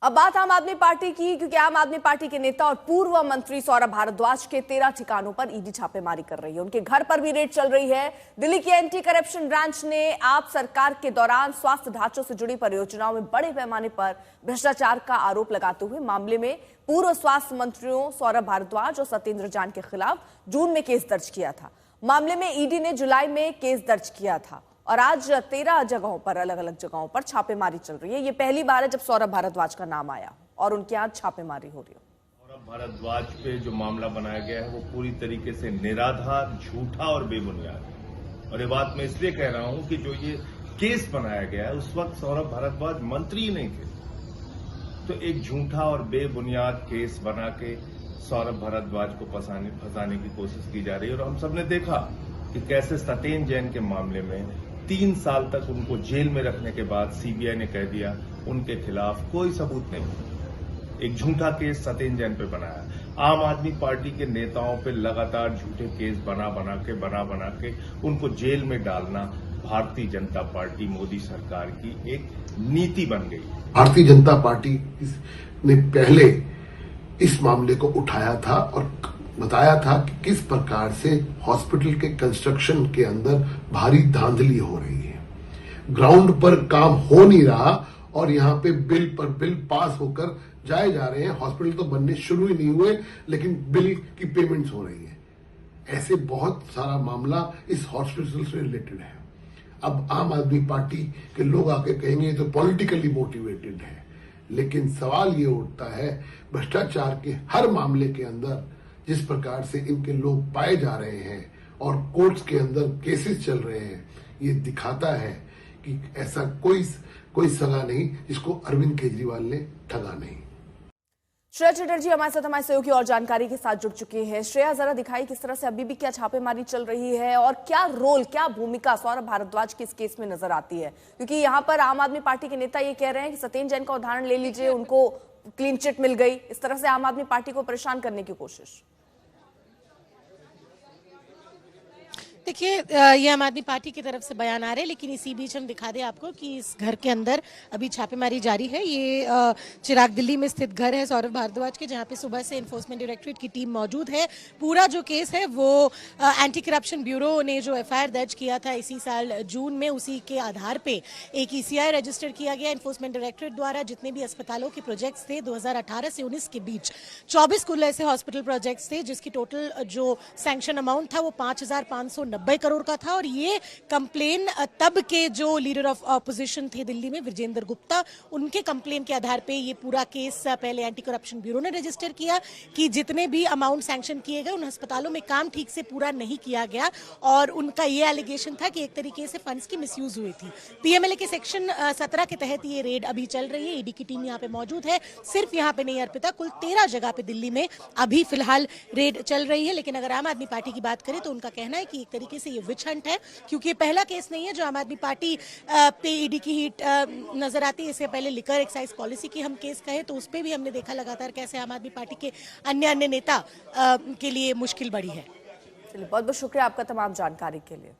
अब बात आम आदमी पार्टी की, क्योंकि आम आदमी पार्टी के नेता और पूर्व मंत्री सौरभ भारद्वाज के 13 ठिकानों पर ईडी छापेमारी कर रही है। उनके घर पर भी रेड चल रही है। दिल्ली की एंटी करप्शन ब्रांच ने आप सरकार के दौरान स्वास्थ्य ढांचों से जुड़ी परियोजनाओं में बड़े पैमाने पर भ्रष्टाचार का आरोप लगाते हुए मामले में पूर्व स्वास्थ्य मंत्रियों सौरभ भारद्वाज और सत्येंद्र जैन के खिलाफ जून में केस दर्ज किया था। मामले में ईडी ने जुलाई में केस दर्ज किया था और आज 13 जगहों पर, अलग अलग जगहों पर छापेमारी चल रही है। ये पहली बार है जब सौरभ भारद्वाज का नाम आया और उनके यहाँ छापेमारी हो रही है। सौरभ भारद्वाज पे जो मामला बनाया गया है वो पूरी तरीके से निराधार, झूठा और बेबुनियाद है। और ये बात मैं इसलिए कह रहा हूं कि जो ये केस बनाया गया है उस वक्त सौरभ भारद्वाज मंत्री ही नहीं थे। तो एक झूठा और बेबुनियाद केस बना के सौरभ भारद्वाज को फंसाने की कोशिश की जा रही है। और हम सबने देखा कि कैसे सत्येंद्र जैन के मामले में 3 साल तक उनको जेल में रखने के बाद सीबीआई ने कह दिया उनके खिलाफ कोई सबूत नहीं। एक झूठा केस सत्येंद्र जैन पे बनाया। आम आदमी पार्टी के नेताओं पे लगातार झूठे केस बना बना के उनको जेल में डालना भारतीय जनता पार्टी, मोदी सरकार की एक नीति बन गई। भारतीय जनता पार्टी ने पहले इस मामले को उठाया था और बताया था कि किस प्रकार से हॉस्पिटल के कंस्ट्रक्शन के अंदर भारी धांधली हो रही है। ग्राउंड पर काम हो नहीं रहा और यहाँ पे बिल पर बिल पास होकर जाए जा रहे हैं। हॉस्पिटल तो बनने शुरू ही नहीं हुए लेकिन बिल की पेमेंट्स हो रही है। ऐसे बहुत सारा मामला इस हॉस्पिटल से रिलेटेड है। अब आम आदमी पार्टी के लोग आके कहेंगे तो पॉलिटिकली मोटिवेटेड है, लेकिन सवाल ये उठता है भ्रष्टाचार के हर मामले के अंदर जिस प्रकार से इनके लोग पाए जा रहे हैं और कोर्ट्स के अंदर केसेस चल रहे हैं, ये दिखाता है कि ऐसा कोई सगा नहीं जिसको अरविंद केजरीवाल ने ठगा नहीं। श्रेया चटर्जी हमारे साथ हमारे सहयोगी और जानकारी के साथ जुड़ चुके हैं। श्रेया, जरा दिखाई किस तरह से अभी भी क्या छापेमारी चल रही है और क्या रोल, क्या भूमिका सौरभ भारद्वाज की इस केस में नजर आती है? क्योंकि यहाँ पर आम आदमी पार्टी के नेता ये कह रहे हैं कि सत्येंद्र जैन का उदाहरण ले लीजिए, उनको क्लीन चिट मिल गई। इस तरह से आम आदमी पार्टी को परेशान करने की कोशिश। देखिए, ये आम आदमी पार्टी की तरफ से बयान आ रहे हैं, लेकिन इसी बीच हम दिखा दें आपको कि इस घर के अंदर अभी छापेमारी जारी है। ये चिराग दिल्ली में स्थित घर है सौरभ भारद्वाज के, जहां पे सुबह से एनफोर्समेंट डायरेक्टरेट की टीम मौजूद है। पूरा जो केस है वो एंटी करप्शन ब्यूरो ने जो एफआईआर दर्ज किया था इसी साल जून में, उसी के आधार पे एक ईसीआई रजिस्टर किया गया एनफोर्समेंट डायरेक्टरेट द्वारा। जितने भी अस्पतालों के प्रोजेक्ट्स थे 2018 से 19 के बीच 24 कुल ऐसे हॉस्पिटल प्रोजेक्ट्स थे जिसकी टोटल जो सैंक्शन अमाउंट था वो 5,590 करोड़ का था। और ये कंप्लेन तब के जो लीडर ऑफ ऑपोजिशन थे दिल्ली में, विजेंद्र गुप्ता, उनके कंप्लेन के आधार पे ये पूरा केस पहले एंटी करप्शन ब्यूरो ने रजिस्टर किया कि जितने भी अमाउंट सैंक्शन किए गए उन अस्पतालों में काम ठीक से पूरा नहीं किया गया। और उनका ये एलिगेशन था कि एक तरीके से फंड्स की मिसयूज हुई थी। पीएमएलए के सेक्शन 17 के तहत ये रेड अभी चल रही है। ईडी की टीम यहाँ पे मौजूद है। सिर्फ यहाँ पे नहीं अर्पिता, कुल 13 जगह पे दिल्ली में अभी फिलहाल रेड चल रही है। लेकिन अगर आम आदमी पार्टी की बात करें तो उनका कहना है कि एक तरीके से ये विच हंट है, क्योंकि ये पहला केस नहीं है जो आम आदमी पार्टी पे ईडी की हीट नजर आती है। इससे पहले लिकर एक्साइज पॉलिसी की हम केस कहे तो उस पर भी हमने देखा लगातार कैसे आम आदमी पार्टी के अन्य नेता के लिए मुश्किल बढ़ी है। चलिए, बहुत बहुत शुक्रिया आपका तमाम जानकारी के लिए।